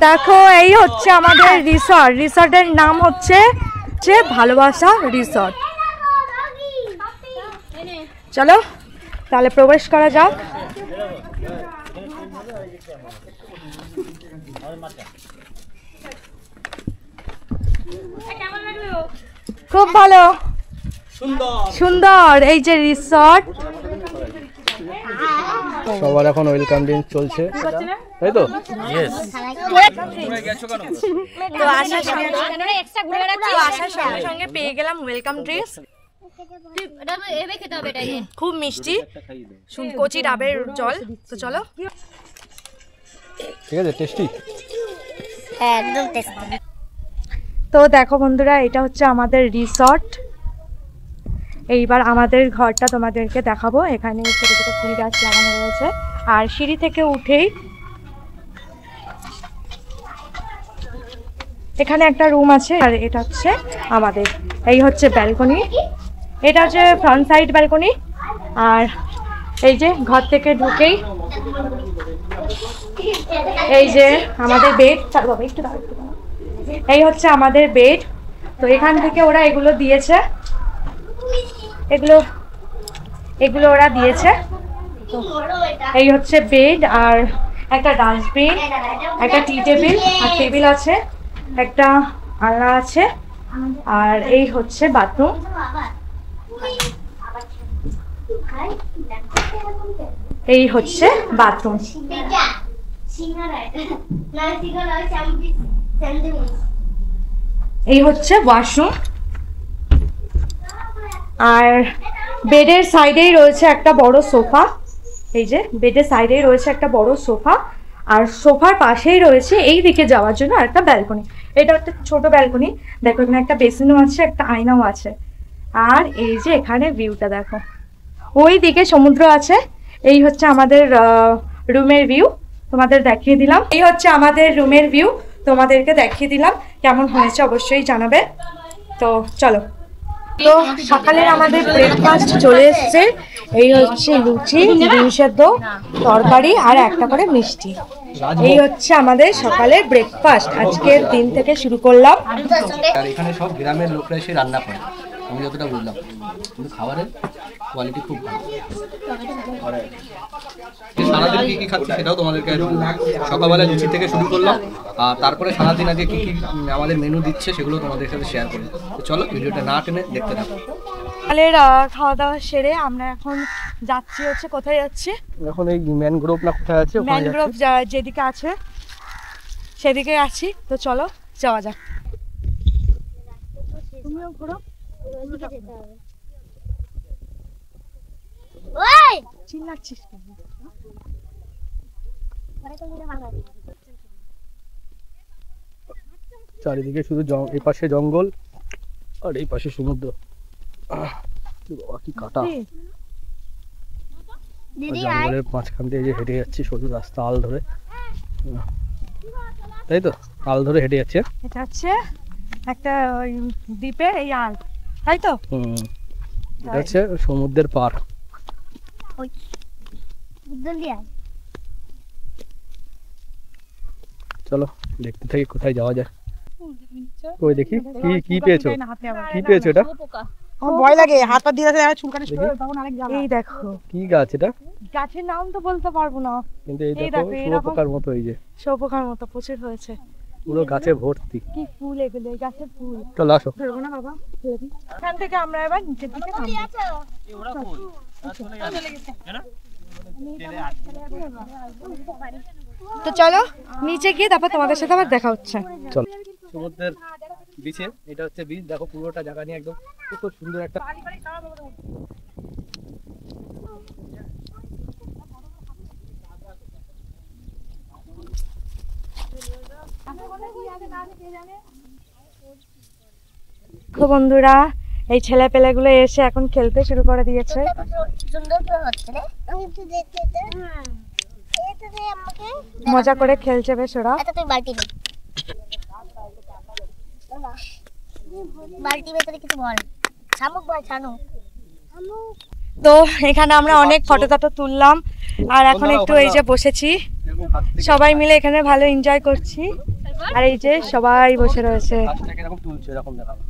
দেখো এই হচ্ছে আমাদের রিসর্ট, রিসর্টের নাম হচ্ছে ভালোবাসা রিসর্ট। চলো তাহলে প্রবেশ করা যাক। খুব ভালো, সুন্দর এই যে রিসর্ট। সবার এখন ওয়েলকাম ড্রিঙ্ক চলছে, তাই তো? তো আসার সঙ্গে সঙ্গে পেয়ে গেলাম ওয়েলকাম ড্রিঙ্কস, খুব মিষ্টি কচি ডাবের জল। তো চলো, ঠিক আছে, টেস্টি, একদম টেস্টি। তো দেখো বন্ধুরা, এটা হচ্ছে আমাদের রিসর্ট। এইবার আমাদের ঘরটা তোমাদেরকে দেখাবো। এখানে ছোটো ছোটো ফুল গাছ লাগানো রয়েছে, আর সিঁড়ি থেকে উঠেই এখানে একটা রুম আছে, আর এটা হচ্ছে আমাদের, এই হচ্ছে ব্যালকনি, এটা হচ্ছে ফ্রন্ট সাইড ব্যালকনি। আর এই যে ঘর থেকে ঢুকেই এই যে আমাদের বেড, এই হচ্ছে আমাদের বেড। তো এখান থেকে ওরা এগুলো দিয়েছে, এগুলো ওরা দিয়েছে। তো এই হচ্ছে বেড, আর একটা ডাস্টবিন, একটা টি টেবিল, আর টেবিল আছে, একটা আলনা আছে, আর এই হচ্ছে বাথরুম। এই হচ্ছে বাথরুম, এই হচ্ছে ওয়াশরুম। আর বেডের সাইডেই রয়েছে একটা বড় সোফা, এই যে বেডের সাইডেই রয়েছে একটা বড় সোফা, আর সোফার পাশেই রয়েছে এই দিকে যাওয়ার জন্য একটা ব্যালকনি। এটা একটা ছোট ব্যালকনি, দেখো এখানে একটা বেসিনও আছে, একটা আয়নাও আছে। আর এই যে এখানে ভিউটা দেখো, ওই দিকে সমুদ্র আছে। এই হচ্ছে আমাদের রুমের ভিউ, তোমাদের দেখিয়ে দিলাম। এই হচ্ছে আমাদের রুমের ভিউ, তোমাদেরকে দেখিয়ে দিলাম। কেমন হয়েছে অবশ্যই জানাবে। তো চলো, তো সকালের আমাদের ব্রেকফাস্ট চলে এসছে। এই হচ্ছে লুচি, ডিম সেদ্ধ, তরকারি, আর একটা করে মিষ্টি। এই হচ্ছে আমাদের সকালের ব্রেকফাস্ট। আজকের দিন থেকে শুরু করলাম। আর এখানে সব গ্রামের লোকরা এসে রান্না করে, আমি যতটা বুঝলাম, কিন্তু খাবারের কোয়ালিটি খুব ভালো। সারাদিন কি কি খাচ্ছি সেটাও তোমাদেরকে সকালবেলা লুচি থেকে শুরু করলাম, আর তারপরে সারাদিন আগে কি কি আমাদের মেনু দিচ্ছে সেগুলো তোমাদের সাথে শেয়ার করি। তো চলো ভিডিওটা না টেনে দেখতে থাকো। সকালের খাওয়া দাওয়া সেরে আমরা এখন যাচ্ছি হচ্ছে, কোথায় যাচ্ছি? এখন এই ম্যানগ্রোভ না কোথায় আছে, ম্যানগ্রোভ যেদিকে আছে সেদিকে আছি। তো চলো যাওয়া যাক। তুমিও ঘোরো, চিল্লাচ্ছিস কেন? চারিদিকে শুধু এই পাশে জঙ্গল আর এই পাশে সমুদ্র। কি কাটা, জঙ্গলের মাঝখান দিয়ে যে হেঁটে যাচ্ছি সরু রাস্তা, আল ধরে, তাই তো? আল ধরে হেঁটে যাচ্ছে। এটা হচ্ছে একটা দ্বীপের এই আল, তাই তো? এটা হচ্ছে সমুদ্রের পার। চলো দেখতে থাকি কোথায় যাওয়া যায়। ওই দেখি কি কি পেয়েছো, কি পেয়েছো এটা? আমার ভয় লাগে, হাত পা দিয়ে চুলকানি শুরু হয় তখন আরেক জ্বালা। এই দেখো কি গাছ এটা? গাছের নাম তো বলতে পারবো না, কিন্তু এই দেখো শুয়োপোকার মতো, এই যে শুয়োপোকার মতো প্রচুর হয়েছে, পুরো গাছে ভর্তি। কি ফুল এগুলো, এই গাছের ফুল। চলো আসো। ধরবো না বাবা, এখান থেকে আমরা এবার নিচের দিকে নামবো। তো চলো নিচে গিয়ে তারপর তোমাদের সাথে আবার দেখা হচ্ছে। চলো সমুদ্রের বিচে, এটা হচ্ছে বিচ, দেখো পুরোটা জায়গা নিয়ে একদম খুব সুন্দর একটা। তো বন্ধুরা এই ছেলে পেলেগুলো এসে এখন খেলতে শুরু করে দিয়েছে। মজা করে খেলছে বেশ ওরা। তো এখানে আমরা অনেক ফটো টটো তুললাম, আর এখন একটু এই যে বসেছি, সবাই মিলে এখানে ভালো এনজয় করছি। আর এই যে সবাই বসে রয়েছে। গাছটাকে এরকম তুলছে, এরকম দেখাবো।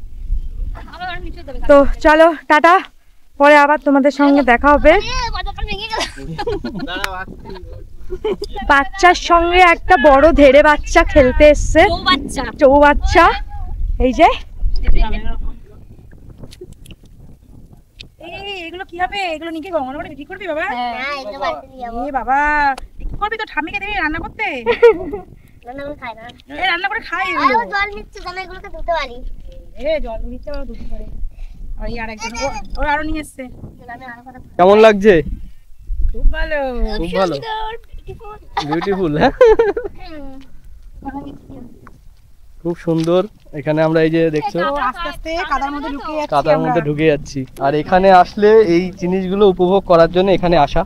তো চলো টাটা, পরে আবার তোমাদের সঙ্গে দেখা হবে। বাচ্চার সঙ্গে একটা বড় ধেড়ে বাচ্চা খেলতে এসছে, চৌবাচ্চা। এই যে এগুলো কি হবে? এগুলো নিয়ে গঙ্গা করে বিক্রি করবি বাবা? না এটা বাড়িতে নিয়ে যাবো। এ বাবা কি করবি? তো ঠাম্মিকে দিবি রান্না করতে? রান্না করে খায় না। এ রান্না করে খাই আর এগুলো। ও জল নিচ্ছে জানো এগুলোকে ধুতে পারি। এ জল দিচ্ছে ওরা দুধ করে। আর এই আরেকজন ও আরো নিয়ে এসছে। কেমন লাগছে? খুব ভালো। খুব ভালো, বিউটিফুল। হ্যাঁ, খুব সুন্দর। এখানে আমরা এই যে দেখছো তো আস্তে আস্তে কাদার মধ্যে লুকিয়ে যাচ্ছি কাদার আমরা। মধ্যে ঢুকে যাচ্ছি, আর এখানে আসলে এই জিনিসগুলো উপভোগ করার জন্য এখানে আসা।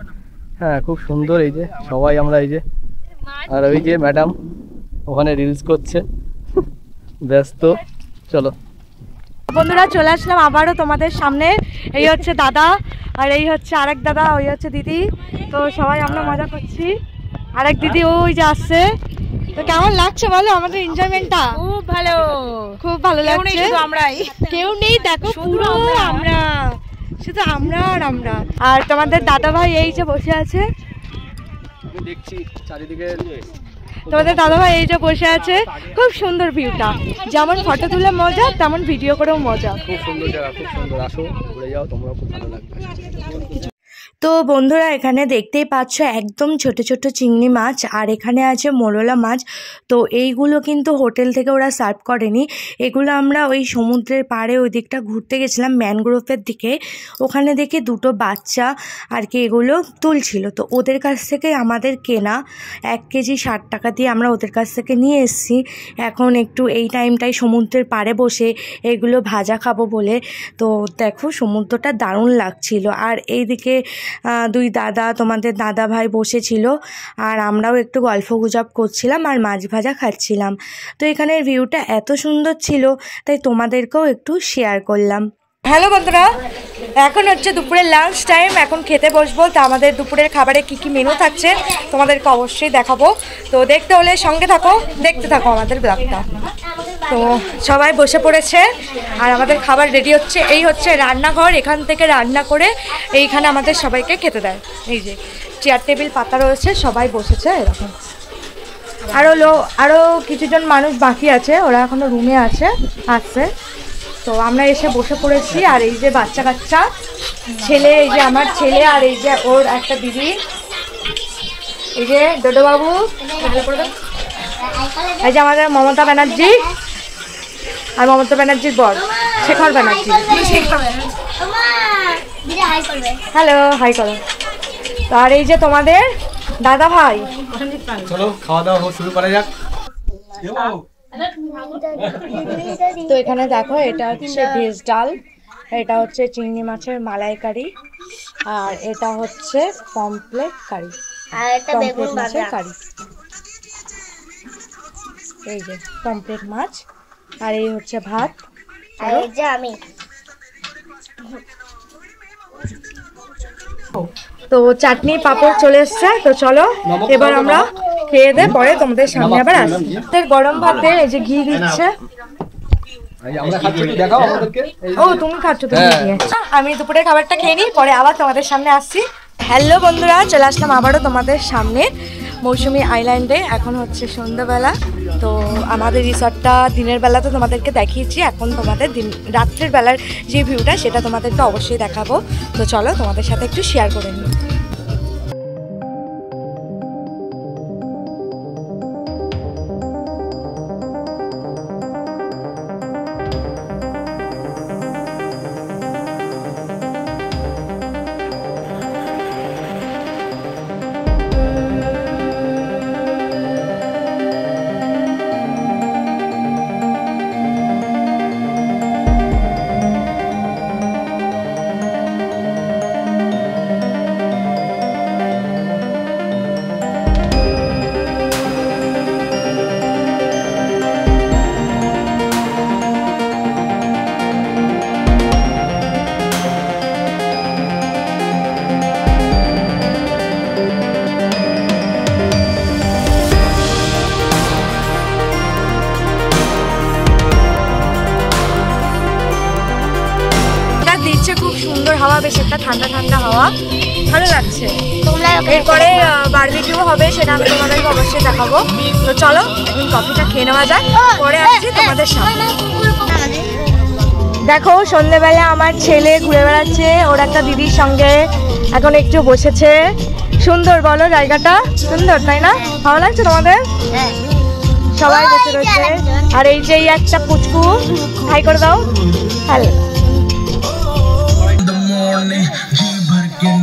হ্যাঁ, খুব সুন্দর। এই যে সবাই আমরা এই যে, আর ওই যে ম্যাডাম ওখানে রিলস করছে, ব্যস্ত। চলো বন্ধুরা, চলে আসলাম আবারও তোমাদের সামনে। এই হচ্ছে দাদা, আর এই হচ্ছে আরেক দাদা, ওই হচ্ছে দিদি। তো সবাই আমরা মজা করছি। আরেক দিদি ওই যে আসছে। তো কেমন লাগছে বলো আমাদের এনজয়মেন্টটা? খুব ভালো। খুব ভালো কেউ নেই, লাগছে। শুধু আমরাই। কেউ নেই, দেখো শুধু পুরো আমরা, শুধু আমরা আর আমরা। আর তোমাদের দাদা ভাই এই যে বসে আছে, আমি দেখছি চারিদিকে। তোমাদের দাদা ভাই এই যে বসে আছে। খুব সুন্দর ভিউটা, যেমন ফটো তুলে মজা তেমন ভিডিও করেও মজা। খুব সুন্দর জায়গা, খুব সুন্দর। আসো, ঘুরে যাও, তোমরাও খুব ভালো লাগবে। তো বন্ধুরা, এখানে দেখতেই পাচ্ছ একদম ছোট ছোট চিংড়ি মাছ, আর এখানে আছে মোরলা মাছ। তো এইগুলো কিন্তু হোটেল থেকে ওরা সার্ভ করেনি, এগুলো আমরা ওই সমুদ্রের পাড়ে ওই দিকটা ঘুরতে গেছিলাম, ম্যানগ্রোভের দিকে। ওখানে দেখে দুটো বাচ্চা আর কি এগুলো তুলছিল, তো ওদের কাছ থেকে আমাদের কেনা 1 কেজি 60 টাকা দিয়ে আমরা ওদের কাছ থেকে নিয়ে এসেছি। এখন একটু এই টাইমটায় সমুদ্রের পাড়ে বসে এগুলো ভাজা খাবো বলে। তো দেখো সমুদ্রটা দারুণ লাগছিল। আর এইদিকে দুই দাদা, তোমাদের দাদা ভাই বসেছিল, আর আমরাও একটু গল্প গুজব করছিলাম আর মাছ ভাজা খাচ্ছিলাম। তো এখানের ভিউটা এত সুন্দর ছিল, তাই তোমাদেরকেও একটু শেয়ার করলাম। হ্যালো বন্ধুরা, এখন হচ্ছে দুপুরের লাঞ্চ টাইম, এখন খেতে বসবো। তো আমাদের দুপুরের খাবারে কি কি মেনু থাকছে তোমাদেরকে অবশ্যই দেখাবো। তো দেখতে হলে সঙ্গে থাকো, দেখতে থাকো আমাদের ব্লগটা। তো সবাই বসে পড়েছে আর আমাদের খাবার রেডি হচ্ছে। এই হচ্ছে রান্নাঘর, এখান থেকে রান্না করে এইখানে আমাদের সবাইকে খেতে দেয়। এই যে চেয়ার টেবিল পাতা রয়েছে, সবাই বসেছে এরকম। আরও কিছুজন মানুষ বাকি আছে, ওরা এখনো রুমে আসছে। তো আমরা এসে বসে পড়েছি। আর এই যে বাচ্চা কাচ্চা ছেলে, এই যে আমার ছেলে, আর এই যে ওর একটা দিদি, এই যে ডোডো বাবু, এই যে আমাদের মমতা ব্যানার্জি, আর মমতা ব্যানার্জির বর শেখর ব্যানার্জি। হ্যালো, হাই করো। তো আর এই যে তোমাদের দাদা ভাই। চলো খাওয়া দাওয়া শুরু করা যাক। তো এখানে দেখো, এটা হচ্ছে ভেজ ডাল, এটা হচ্ছে চিংড়ি মাছের মালাইকারি, আর এটা হচ্ছে পমফ্রেট কারি, আর একটা বেগুন পমফ্রেট মাছের ভাজা। কারি। এই যে পমফ্রেট মাছ, আর এই হচ্ছে ভাত। আর এই যে আমি। তো চাটনি পাঁপড় চলে এসছে। তো চলো এবার আমরা খেয়ে দে, পরে তোমাদের সামনে আবার আসছি। গরম ভাতে এই যে ঘি দিচ্ছে। আমরা খাচ্ছি, একটু দেখাও আমাদেরকে। ও তুমি খাচ্ছ, তুমি দিয়ে। আমি দুপুরের খাবারটা খেয়ে নিই, পরে আবার তোমাদের সামনে আসছি। হ্যালো বন্ধুরা, চলে আসলাম আবারও তোমাদের সামনে মৌসুমী আইল্যান্ডে। এখন হচ্ছে সন্ধ্যাবেলা। তো আমাদের রিসর্টটা দিনের বেলা তো তোমাদেরকে দেখিয়েছি, এখন তোমাদের রাত্রের বেলার যে ভিউটা সেটা তোমাদেরকে অবশ্যই দেখাবো। তো চলো তোমাদের সাথে একটু শেয়ার করে নিই। বেশ একটা ঠান্ডা ঠান্ডা হাওয়া, ভালো লাগছে। তোমরা এরপরে বারবিকিউ হবে, সেটা আমি তোমাদেরকে অবশ্যই দেখাবো। তো চলো এখন কফিটা খেয়ে নেওয়া যাক, পরে আসছি তোমাদের সামনে। দেখো সন্ধ্যেবেলা আমার ছেলে ঘুরে বেড়াচ্ছে ওর একটা দিদির সঙ্গে, এখন একটু বসেছে। সুন্দর বলো জায়গাটা, সুন্দর তাই না? ভালো লাগছে তোমাদের? হ্যাঁ। সবাই বসে রয়েছে। আর এই যে একটা পুচকু, হাই করে দাও। হ্যালো।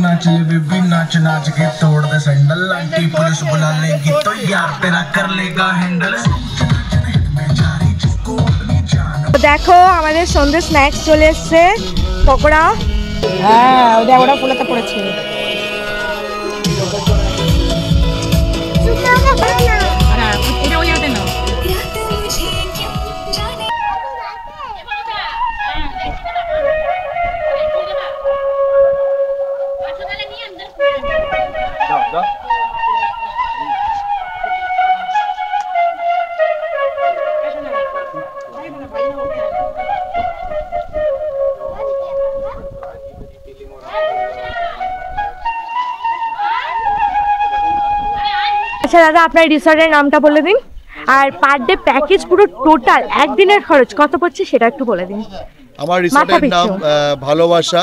नाच ले बेबी नाच नाच के तोड़ दे सैंडल, आंटी पुलिस बुला लेगी तो यार तेरा कर लेगा हैंडल। দেখো আমাদের সন্ধ্যে স্ন্যাক্স চলে এসছে, পকোড়া। হ্যাঁ ওটা ওটা ফুলাতে পড়েছে। এটা ওই হাতে না। আচ্ছা দাদা, আপনার রিসর্টের নামটা বলে দিন, আর পার ডে প্যাকেজ পুরো টোটাল একদিনের খরচ কত পড়ছে সেটা একটু বলে দিন। আমার রিসর্টের নাম ভালোবাসা,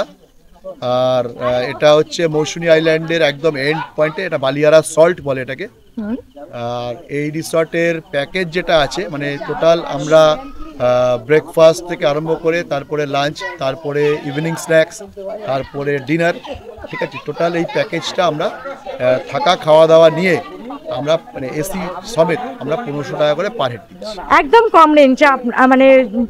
আর এটা হচ্ছে মৌসুমী আইল্যান্ডের একদম এন্ড পয়েন্টে, এটা বালিয়ারা সল্ট বলে এটাকে। আর এই রিসর্টের প্যাকেজ যেটা আছে মানে টোটাল আমরা ব্রেকফাস্ট থেকে আরম্ভ করে তারপরে লাঞ্চ, তারপরে ইভিনিং স্ন্যাক্স, তারপরে ডিনার, ঠিক আছে, টোটাল এই প্যাকেজটা আমরা থাকা খাওয়া দাওয়া নিয়ে আমরা মানে এসি সমেত আমরা 1500 টাকা করে পার হেড দিচ্ছি। একদম কম রেঞ্জে মানে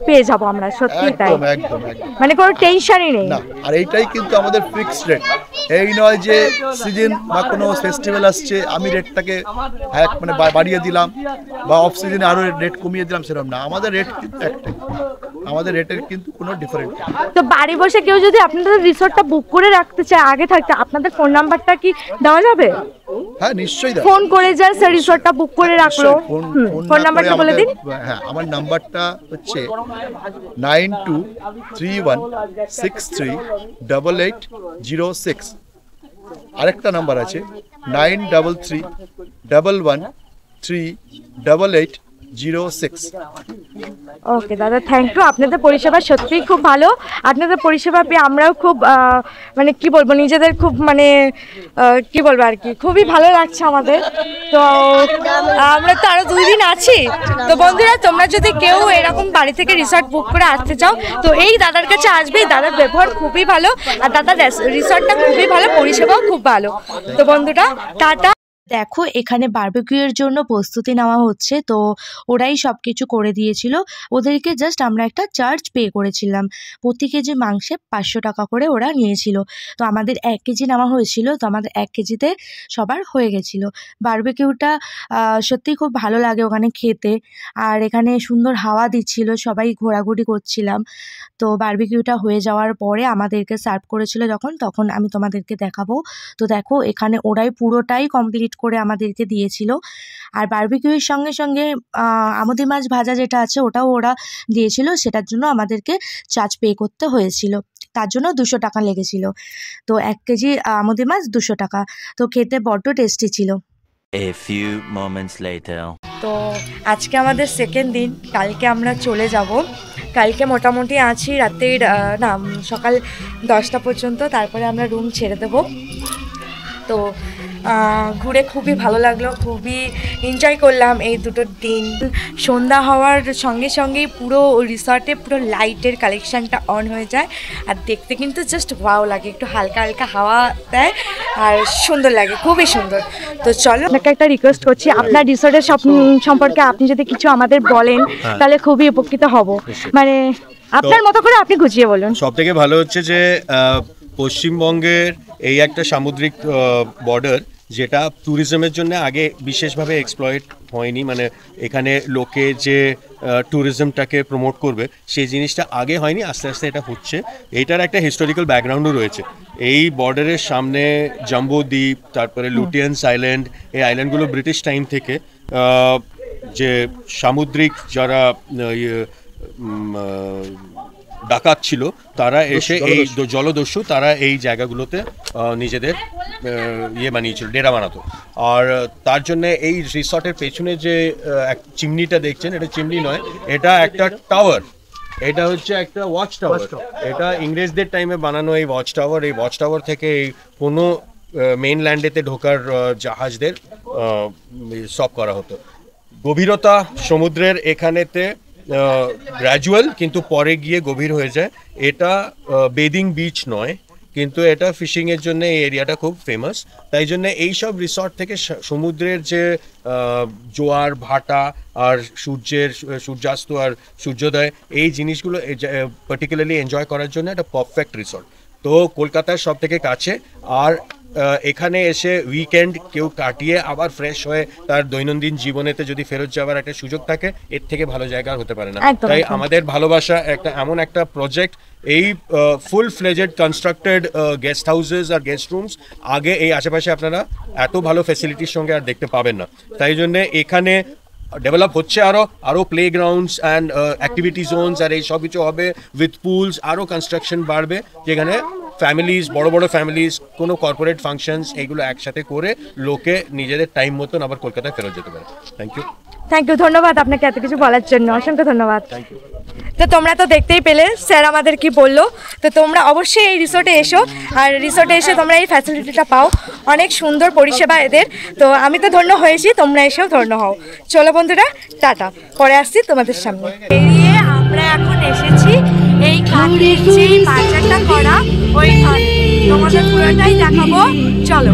পেয়ে যাবো আমরা, সত্যি তাই, একদম একদম একদম মানে কোনো টেনশনই নেই না। আর এইটাই কিন্তু আমাদের ফিক্সড রেট, এই নয় যে সিজন বা কোনো ফেস্টিভ্যাল আসছে আমি রেটটাকে মানে বাড়িয়ে দিলাম বা অফ সিজনে আরো রেট কমিয়ে দিলাম, সেরকম না। আমাদের রেট কিন্তু একটাই, আমাদের রেটের কিন্তু কোনো ডিফারেন্ট। তো বাড়ি বসে কেউ যদি আপনাদের রিসর্টটা বুক করে রাখতে চায় আগে থাকতে, আপনাদের ফোন নাম্বারটা কি দেওয়া যাবে? হ্যাঁ নিশ্চয়ই দাও। ফোন করে যায় স্যার রিসর্টটা বুক করে রাখলো, ফোন নাম্বারটা বলে দিন। হ্যাঁ আমার নাম্বারটা হচ্ছে 9231638806। আরেকটা নাম্বার আছে 9311138806। ওকে দাদা, থ্যাংক ইউ। আপনাদের পরিষেবা সত্যিই খুব ভালো, আপনাদের পরিষেবা পেয়ে আমরাও খুব মানে কি বলবো, নিজেদের খুব মানে কি বলবো আর কি, খুবই ভালো লাগছে আমাদের। তো আমরা তো আরো 2 দিন আছি। তো বন্ধুরা, তোমরা যদি কেউ এরকম বাড়ি থেকে রিসর্ট বুক করে আসতে চাও তো এই দাদার কাছে আসবে। দাদার ব্যবহার খুবই ভালো, আর দাদার রিসর্টটা খুবই ভালো, পরিষেবাও খুব ভালো। তো বন্ধুরা টাটা। দেখো এখানে বারবিকিউয়ের জন্য প্রস্তুতি নেওয়া হচ্ছে, তো ওরাই সব কিছু করে দিয়েছিল। ওদেরকে জাস্ট আমরা একটা চার্জ পে করেছিলাম, প্রতি কেজি মাংসে 500 টাকা করে ওরা নিয়েছিল। তো আমাদের 1 কেজি নেওয়া হয়েছিল, তো আমাদের 1 কেজিতে সবার হয়ে গেছিলো। বারবিকিউটা সত্যিই খুব ভালো লাগে ওখানে খেতে, আর এখানে সুন্দর হাওয়া দিচ্ছিল, সবাই ঘোরাঘুরি করছিলাম। তো বারবিকিউটা হয়ে যাওয়ার পরে আমাদেরকে সার্ভ করেছিল তখন আমি তোমাদেরকে দেখাবো। তো দেখো এখানে ওরাই পুরোটাই কমপ্লিট করে আমাদেরকে দিয়েছিল। আর বারবিকিউয়ের সঙ্গে সঙ্গে আমুদি মাছ ভাজা যেটা আছে ওটাও ওরা দিয়েছিল, সেটার জন্য আমাদেরকে চার্জ পে করতে হয়েছিল, তার জন্য 200 টাকা লেগেছিল। তো 1 কেজি আমুদি মাছ 200 টাকা। তো খেতে বড্ড টেস্টি ছিল। A few moments later. তো আজকে আমাদের সেকেন্ড দিন, কালকে আমরা চলে যাব। কালকে মোটামুটি আছি রাতের না সকাল 10টা পর্যন্ত, তারপরে আমরা রুম ছেড়ে দেব। তো ঘুরে খুবই ভালো লাগলো, খুবই এনজয় করলাম এই 2টো দিন। সন্ধ্যা হওয়ার সঙ্গে সঙ্গেই পুরো রিসর্টে পুরো লাইটের কালেকশানটা অন হয়ে যায়, আর দেখতে কিন্তু জাস্ট ওয়াও লাগে, একটু হালকা হালকা হাওয়া দেয় আর সুন্দর লাগে, খুবই সুন্দর। তো চলো, আপনাকে একটা রিকোয়েস্ট করছি, আপনার রিসর্টের সম্পর্কে আপনি যদি কিছু আমাদের বলেন তাহলে খুবই উপকৃত হব। মানে আপনার মতো করে আপনি গুছিয়ে বলুন। সব থেকে ভালো হচ্ছে যে পশ্চিমবঙ্গের এই একটা সামুদ্রিক বর্ডার, যেটা ট্যুরিজমের জন্য আগে বিশেষভাবে এক্সপ্লয়েট হয়নি, মানে এখানে লোকে যে ট্যুরিজমটাকে প্রমোট করবে সেই জিনিসটা আগে হয়নি, আস্তে আস্তে এটা হচ্ছে। এইটার একটা হিস্টোরিক্যাল ব্যাকগ্রাউন্ডও রয়েছে। এই বর্ডারের সামনে জাম্বো দ্বীপ, তারপরে লুটিয়ান্স আইল্যান্ড, এই আইল্যান্ডগুলো ব্রিটিশ টাইম থেকে যে সামুদ্রিক যারা ডাকাত ছিল তারা এসে এই জলদস্যু তারা এই জায়গাগুলোতে নিজেদের ইয়ে বানিয়েছিল, ডেরা বানাতো। আর তার জন্য এই রিসর্টের পেছনে যে চিমনিটা দেখছেন, এটা চিমনি নয়, এটা একটা টাওয়ার। এটা হচ্ছে একটা ওয়াচ টাওয়ার। এটা ইংরেজদের টাইমে বানানো এই ওয়াচ টাওয়ার। এই ওয়াচ টাওয়ার থেকে এই কোনো মেইনল্যান্ডেতে ঢোকার জাহাজদের স্টপ করা হতো। গভীরতা সমুদ্রের এখানেতে গ্র্যাজুয়াল, কিন্তু পরে গিয়ে গভীর হয়ে যায়। এটা বেদিং বিচ নয়, কিন্তু এটা ফিশিংয়ের জন্য এই এরিয়াটা খুব ফেমাস। তাই জন্য এইসব রিসর্ট থেকে সমুদ্রের যে জোয়ার ভাটা আর সূর্যাস্ত আর সূর্যোদয়, এই জিনিসগুলো পার্টিকুলারলি এনজয় করার জন্য একটা পারফেক্ট রিসর্ট। তো কলকাতার সব থেকে কাছে, আর এখানে এসে উইকেন্ড কেউ কাটিয়ে আবার ফ্রেশ হয়ে তার দৈনন্দিন জীবনেতে যদি ফেরত যাওয়ার একটা সুযোগ থাকে, এর থেকে ভালো জায়গা আর হতে পারে না। তাই আমাদের ভালোবাসা একটা এমন একটা প্রজেক্ট, এই full fledged constructed guest houses আর গেস্ট রুমস আগে এই আশেপাশে আপনারা এত ভালো ফ্যাসিলিটির সঙ্গে আর দেখতে পাবেন না। তাই জন্য এখানে ডেভেলপ হচ্ছে আরও প্লেগ্রাউন্ডস অ্যান্ড অ্যাক্টিভিটি জোনস, আর এই সব কিছু হবে উইথ পুলস। আরও কনস্ট্রাকশন বাড়বে, যেখানে ফ্যামিলিজ, বড় বড় ফ্যামিলিজ, কোনো কর্পোরেট ফাংশনস, এগুলো একসাথে করে লোকে নিজেদের টাইম মতন আবার কলকাতায় ফেরত যেতে পারে। থ্যাংক ইউ, ধন্যবাদ আপনাকে এত কিছু বলার জন্য, অসংখ্য ধন্যবাদ। Thank you. তো তোমরা তো দেখতেই পেলে স্যার আমাদের কি বললো। তো তোমরা অবশ্যই এই রিসোর্টে এসো, আর রিসোর্টে এসে তোমরা এই ফ্যাসিলিটিটা পাও, অনেক সুন্দর পরিষেবা এদের। তো আমি তো ধন্য হয়েছি, তোমরা এসেও ধন্য হও। চলো বন্ধুরা, টাটা, পরে আসছি তোমাদের সামনে। বেরিয়ে আমরা এখন এসেছি এই ঘাটের যে বাজারটা করা, ওই ঘাট তোমাদের পুরোটাই দেখাবো, চলো।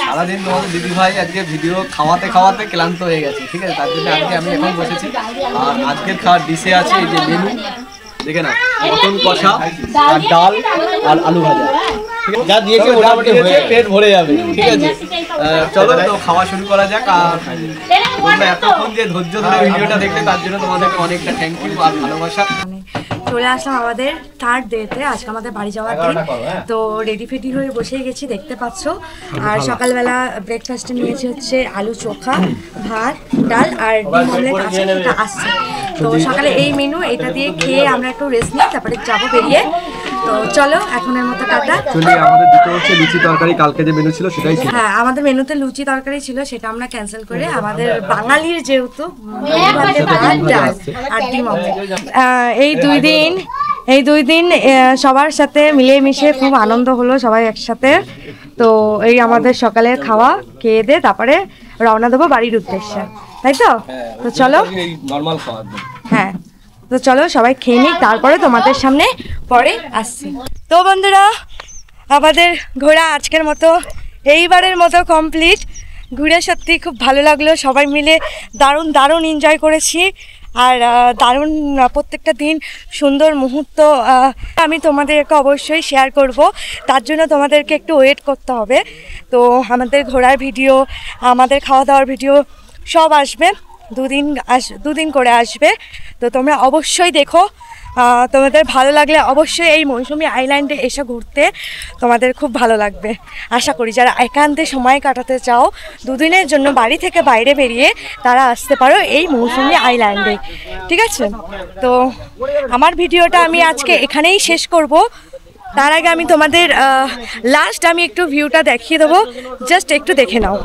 সারাদিন তোমাদের দিদি ভাই আজকে ভিডিও খাওয়াতে খাওয়াতে ক্লান্ত হয়ে গেছে, ঠিক আছে? তার জন্য আজকে আমি এখন বসেছি। আর আজকের খাওয়ার ডিশে আছে এই যে মেনু, দেখে না, মটন কষা আর ডাল আর আলু ভাজা, যা দিয়েছে মোটামুটি হয়ে পেট ভরে যাবে, ঠিক আছে? চলো তো খাওয়া শুরু করা যাক। আর তোমরা এতক্ষণ যে ধৈর্য ধরে ভিডিওটা দেখলে তার জন্য তোমাদেরকে অনেকটা থ্যাংক ইউ আর ভালোবাসা। চলে আসলাম আমাদের থার্ড ডেতে, আজকে আমাদের বাড়ি যাওয়ার দিন। তো রেডি ফেডি হয়ে বসেই গেছি, দেখতে পাচ্ছ। আর সকালবেলা ব্রেকফাস্টে নিয়েছি হচ্ছে আলু চোখা, ভাত, ডাল আর ডিম অমলেট আছে, এটা আসছে। তো সকালে এই মেনু, এটা দিয়ে খেয়ে আমরা একটু রেস্ট নিই, তারপরে যাবো বেরিয়ে। তো চলো এখনের মতো টাটা। আমাদের দুটো হচ্ছে লুচি তরকারি, কালকে যে মেনু ছিল সেটাই ছিল। হ্যাঁ, আমাদের মেনুতে লুচি তরকারি ছিল, সেটা আমরা ক্যান্সেল করে আমাদের বাঙালির যেহেতু ডাল আর ডিম অমলেট। এই দুই দিন সবার সাথে মিলেমিশে খুব আনন্দ হলো, সবাই একসাথে। তো এই আমাদের সকালের খাওয়া খেয়ে দিয়ে তারপরে রওনা দেবো বাড়ির উদ্দেশ্যে, তাই তো? তো চলো, নরমাল খাওয়া। হ্যাঁ, তো চলো সবাই খেয়ে নিই, তারপরে তোমাদের সামনে পরে আসছি। তো বন্ধুরা, আমাদের ঘোরা আজকের মতো, এইবারের মতো কমপ্লিট। ঘুরে সত্যি খুব ভালো লাগলো, সবাই মিলে দারুণ এনজয় করেছি। আর দারুণ প্রত্যেকটা দিন সুন্দর মুহূর্ত আমি তোমাদেরকে অবশ্যই শেয়ার করব। তার জন্য তোমাদেরকে একটু ওয়েট করতে হবে। তো আমাদের ঘোরার ভিডিও, আমাদের খাওয়া দাওয়ার ভিডিও সব আসবে, দুদিন করে আসবে। তো তোমরা অবশ্যই দেখো। তোমাদের ভালো লাগলে অবশ্যই এই মৌসুমী আইল্যান্ডে এসে ঘুরতে তোমাদের খুব ভালো লাগবে আশা করি। যারা একান্তে সময় কাটাতে চাও, দুদিনের জন্য বাড়ি থেকে বাইরে বেরিয়ে তারা আসতে পারো এই মৌসুমী আইল্যান্ডে, ঠিক আছে? তো আমার ভিডিওটা আমি আজকে এখানেই শেষ করব। তার আগে আমি তোমাদের লাস্ট আমি একটু ভিউটা দেখিয়ে দেবো, জাস্ট একটু দেখে নাও।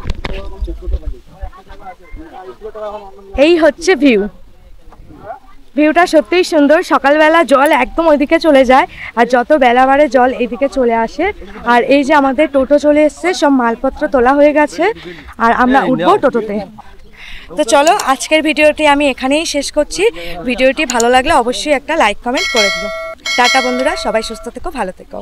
এই হচ্ছে ভিউটা সত্যিই সুন্দর। সকালবেলা জল একদম ওইদিকে চলে যায়, আর যত বেলা বাড়ে জল এইদিকে চলে আসে। আর এই যে আমাদের টোটো চলে এসছে, সব মালপত্র তোলা হয়ে গেছে, আর আমরা উঠবো টোটোতে। তো চলো, আজকের ভিডিওটি আমি এখানেই শেষ করছি। ভিডিওটি ভালো লাগলে অবশ্যই একটা লাইক কমেন্ট করে দিও। টাটা বন্ধুরা, সবাই সুস্থ থেকো, ভালো থেকো।